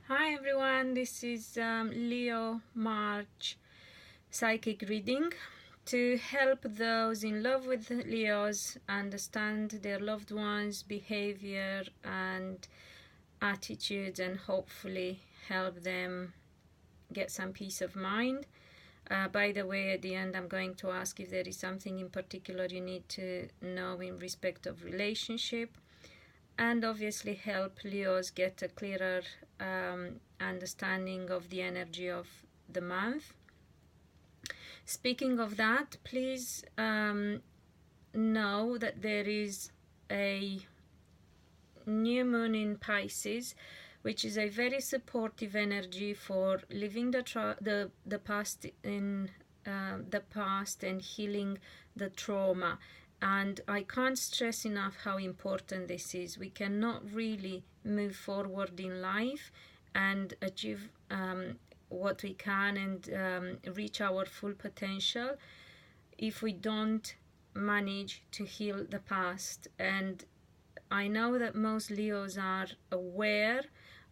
Hi everyone, this is Leo March psychic reading to help those in love with Leos understand their loved ones' behavior and attitudes and hopefully help them get some peace of mind. By the way, at the end I'm going to ask if there is something in particular you need to know in respect of relationship, and obviously help Leos get a clearer understanding of the energy of the month. Speaking of that, please know that there is a new moon in Pisces, which is a very supportive energy for living the past in the past and healing the trauma. And I can't stress enough how important this is. We cannot really move forward in life and achieve what we can and reach our full potential if we don't manage to heal the past. And I know that most Leos are aware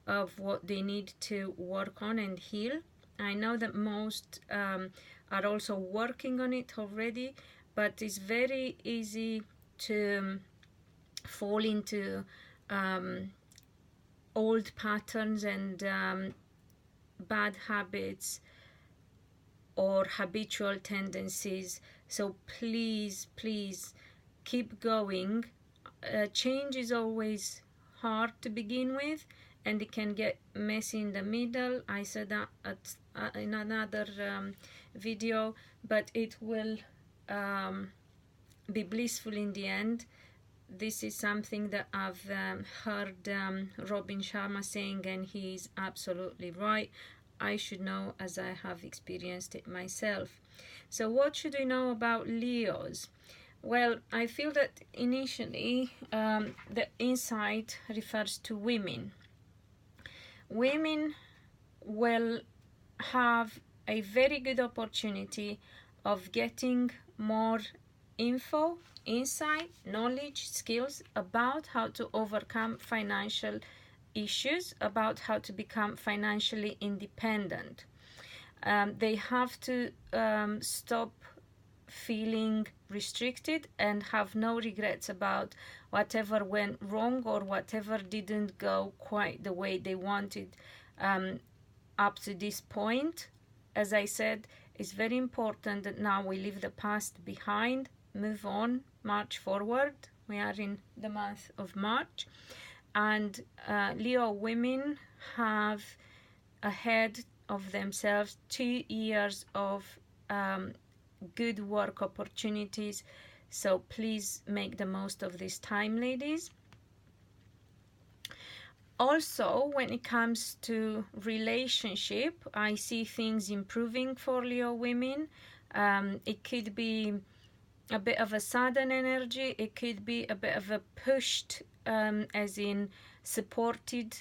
of what they need to work on and heal. I know that most are also working on it already, but it's very easy to fall into old patterns and bad habits or habitual tendencies. So please keep going. Change is always hard to begin with, and it can get messy in the middle. I said that in another video, but it will be blissful in the end. This is something that I've heard Robin Sharma saying, and he's absolutely right. I should know as I have experienced it myself. So what should we know about Leos? Well, I feel that initially the insight refers to women. Women will have a very good opportunity of getting more info, insight, knowledge, skills about how to overcome financial issues, about how to become financially independent. They have to stop feeling restricted and have no regrets about whatever went wrong or whatever didn't go quite the way they wanted up to this point. As I said, it's very important that now we leave the past behind, move on, march forward. We are in the month of March, and Leo women have ahead of themselves 2 years of good work opportunities. So please make the most of this time, ladies. Also, when it comes to relationship, I see things improving for Leo women. It could be a bit of a sudden energy. It could be a bit of a pushed, as in supported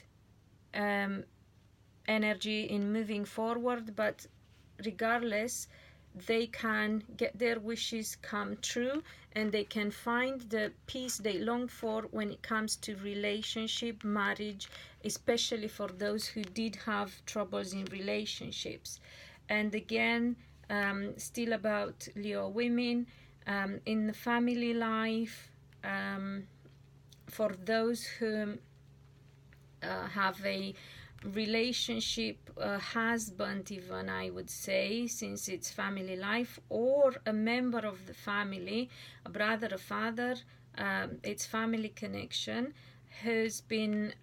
energy in moving forward. But regardless, they can get their wishes come true, and they can find the peace they long for when it comes to relationship, marriage, especially for those who did have troubles in relationships. And again, still about Leo women, in the family life, for those who have a relationship, husband even, I would say, since it's family life, or a member of the family, a brother, a father, it's family connection, who's been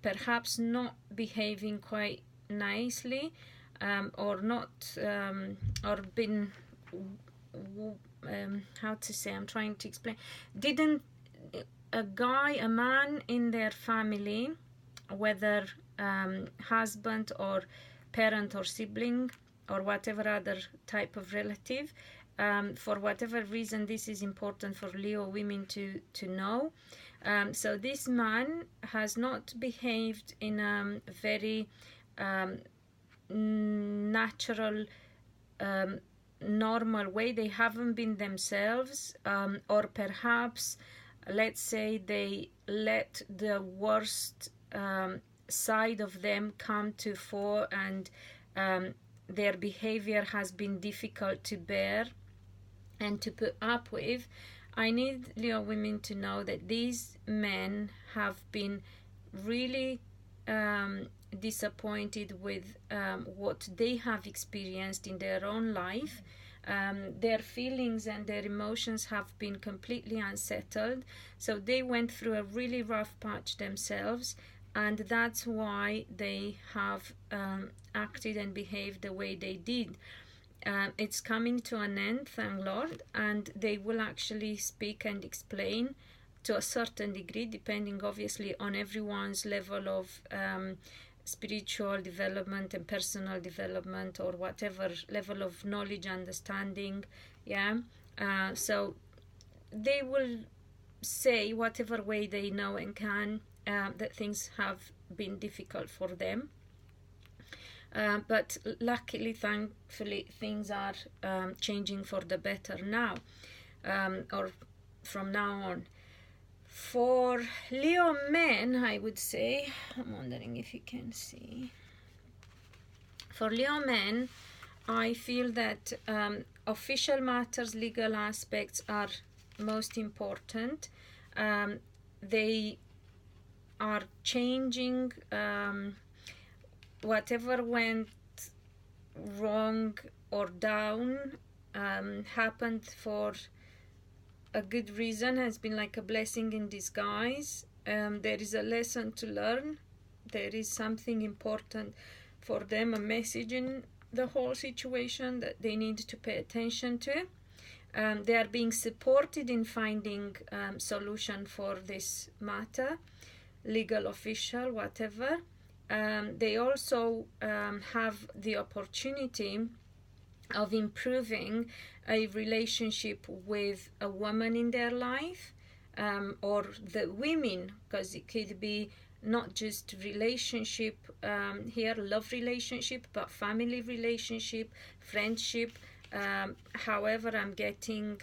perhaps not behaving quite nicely, or not, or been, how to say, I'm trying to explain, didn't a man in their family, whether husband or parent or sibling or whatever other type of relative, for whatever reason, this is important for Leo women to know. So this man has not behaved in a very natural, normal way. They haven't been themselves, or perhaps, let's say, they let the worst side of them come to fore, and their behavior has been difficult to bear and to put up with, I need Leo women to know that these men have been really disappointed with what they have experienced in their own life. Their feelings and their emotions have been completely unsettled, so they went through a really rough patch themselves, and that's why they have acted and behaved the way they did. It's coming to an end, thank Lord, and they will actually speak and explain to a certain degree, depending obviously on everyone's level of spiritual development and personal development, or whatever level of knowledge, understanding. So they will say whatever way they know and can that things have been difficult for them. But luckily, thankfully, things are changing for the better now, or from now on. For Leo men, I would say, I'm wondering if you can see. For Leo men, I feel that official matters, legal aspects are most important. They are changing. Whatever went wrong or down happened for a good reason, has been like a blessing in disguise. There is a lesson to learn. There is something important for them, a message in the whole situation that they need to pay attention to. They are being supported in finding solution for this matter, legal, official, whatever. They also have the opportunity of improving a relationship with a woman in their life, or the women, because it could be not just relationship here, love relationship, but family relationship, friendship. However, I'm getting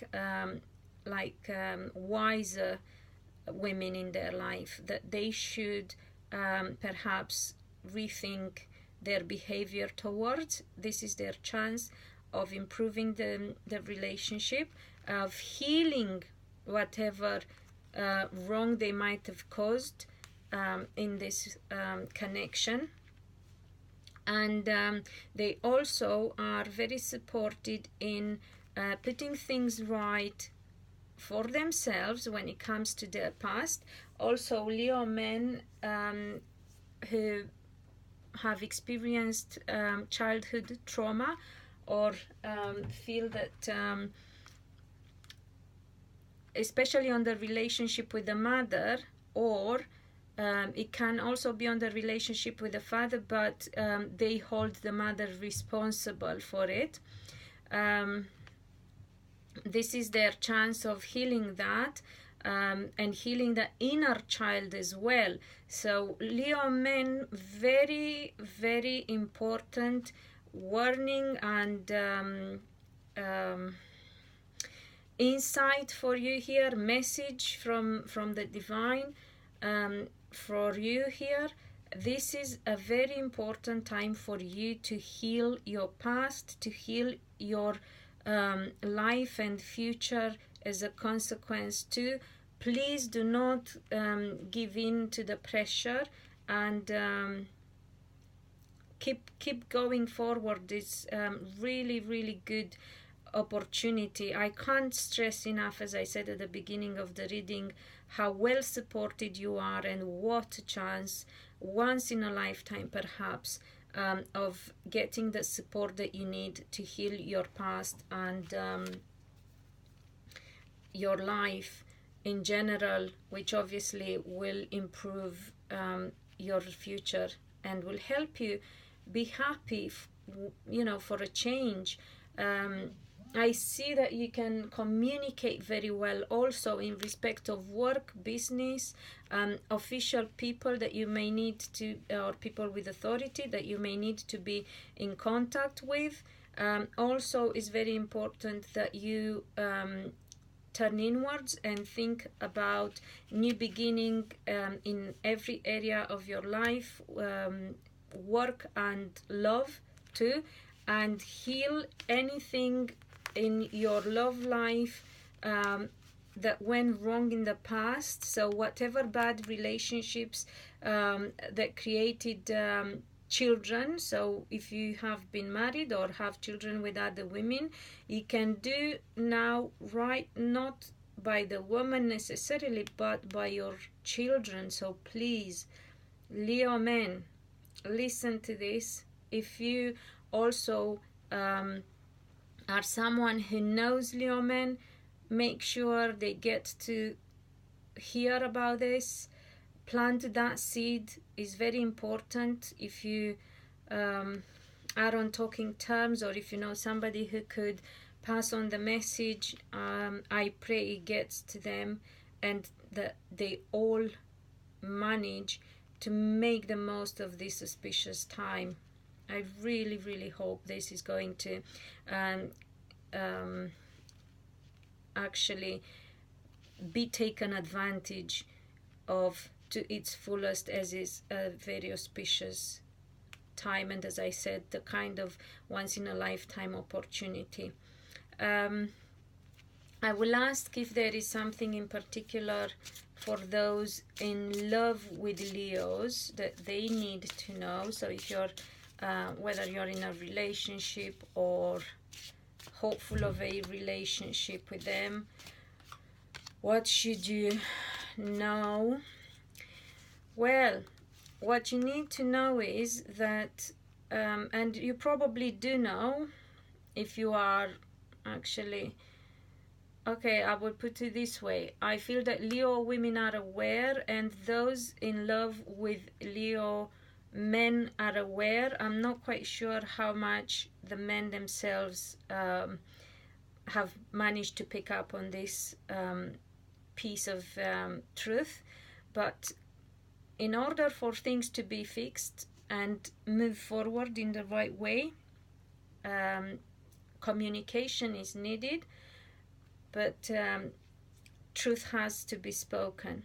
wiser women in their life, that they should perhaps rethink their behavior towards. This is their chance of improving the relationship, of healing whatever wrong they might have caused in this connection. And they also are very supported in putting things right for themselves when it comes to their past. Also, Leo men who have experienced childhood trauma, or feel that especially on the relationship with the mother, or it can also be on the relationship with the father, but they hold the mother responsible for it. This is their chance of healing that, and healing the inner child as well. So Leo men, very, very important warning and insight for you here, message from the divine for you here. This is a very important time for you to heal your past, to heal your life and future as a consequence too. Please do not give in to the pressure, and keep going forward. This really, really good opportunity. I can't stress enough, as I said at the beginning of the reading, how well supported you are, and what a chance, once in a lifetime perhaps, of getting the support that you need to heal your past and your life in general, which obviously will improve your future and will help you be happy, for a change. I see that you can communicate very well also in respect of work, business, official people that you may need to, or people with authority that you may need to be in contact with. Also, it's very important that you turn inwards and think about new beginning in every area of your life, work and love too, and heal anything in your love life that went wrong in the past. So whatever bad relationships that created children, so if you have been married or have children with other women, you can do now right, not by the woman necessarily, but by your children. So please, Leo men, listen to this. If you also are someone who knows Leo men, make sure they get to hear about this. Plant that seed is very important. If you are on talking terms, or if you know somebody who could pass on the message, I pray it gets to them and that they all manage to make the most of this auspicious time. I really, really hope this is going to actually be taken advantage of to its fullest, as is a very auspicious time, and as I said, the kind of once in a lifetime opportunity. I will ask if there is something in particular for those in love with Leos that they need to know. So if you're whether you're in a relationship or hopeful of a relationship with them, what should you know? Well, what you need to know is that, and you probably do know if you are actually, okay, I will put it this way. I feel that Leo women are aware, and those in love with Leo men are aware. I'm not quite sure how much the men themselves have managed to pick up on this piece of truth, but in order for things to be fixed and move forward in the right way, communication is needed, but truth has to be spoken.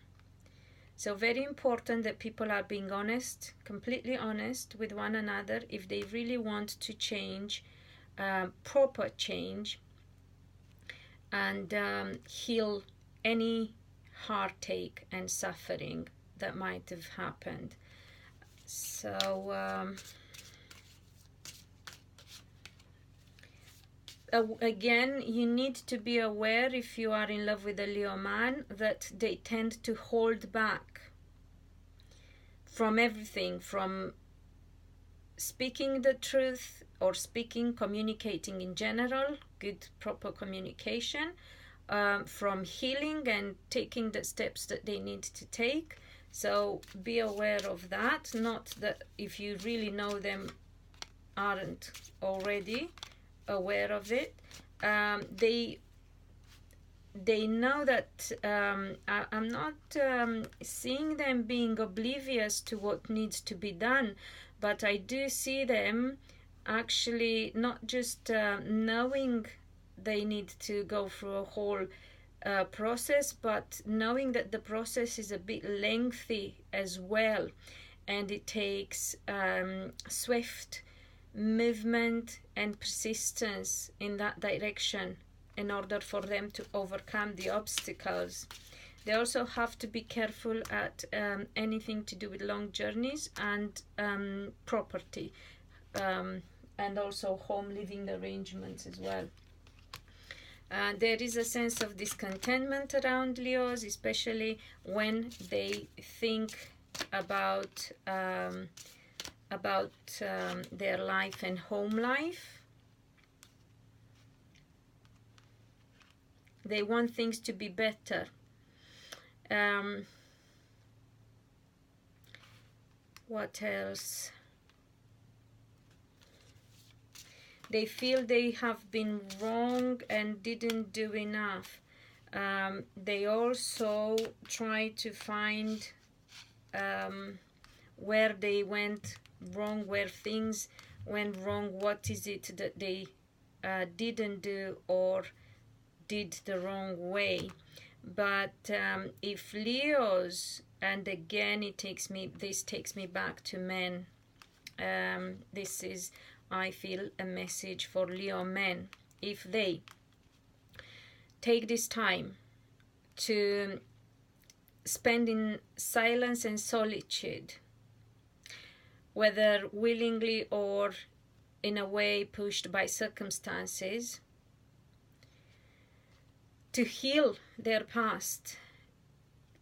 So very important that people are being honest, completely honest with one another if they really want to change, proper change, and heal any heartache and suffering that might have happened. So again, you need to be aware, if you are in love with a Leo man, that they tend to hold back from everything, from speaking the truth or communicating in general, good proper communication, from healing and taking the steps that they need to take. So be aware of that. Not that if you really know them aren't already aware of it. They know that I'm not seeing them being oblivious to what needs to be done, but I do see them actually not just knowing they need to go through a whole process, but knowing that the process is a bit lengthy as well, and it takes swift movement and persistence in that direction in order for them to overcome the obstacles. They also have to be careful at anything to do with long journeys and property, and also home living arrangements as well. There is a sense of discontentment around Leos, especially when they think about their life and home life. They want things to be better. What else? They feel they have been wrong and didn't do enough. They also try to find where they went wrong, where things went wrong. What is it that they didn't do or did the wrong way. But if Leos, and again this takes me back to men, this is, I feel, a message for Leo men. If they take this time to spend in silence and solitude, whether willingly or in a way pushed by circumstances, to heal their past,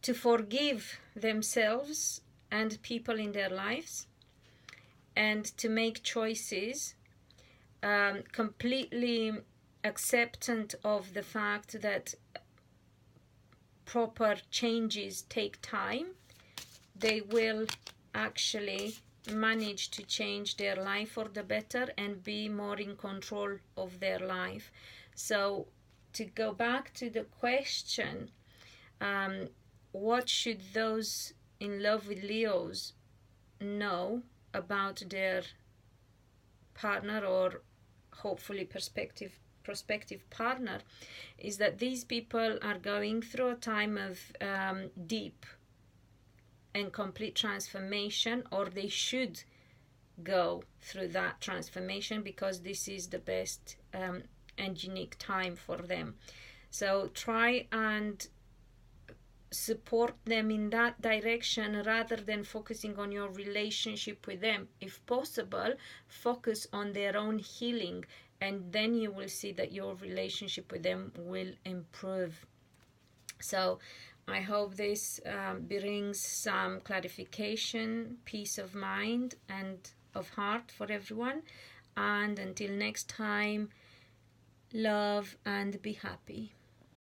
to forgive themselves and people in their lives, and to make choices completely acceptant of the fact that proper changes take time, they will actually manage to change their life for the better and be more in control of their life. So to go back to the question, what should those in love with Leos know about their partner, or hopefully prospective partner, is that these people are going through a time of deep and complete transformation, or they should go through that transformation, because this is the best and unique time for them. So try and support them in that direction rather than focusing on your relationship with them. If possible, focus on their own healing, and then you will see that your relationship with them will improve. So I hope this brings some clarification, peace of mind and of heart for everyone. And until next time, love and be happy.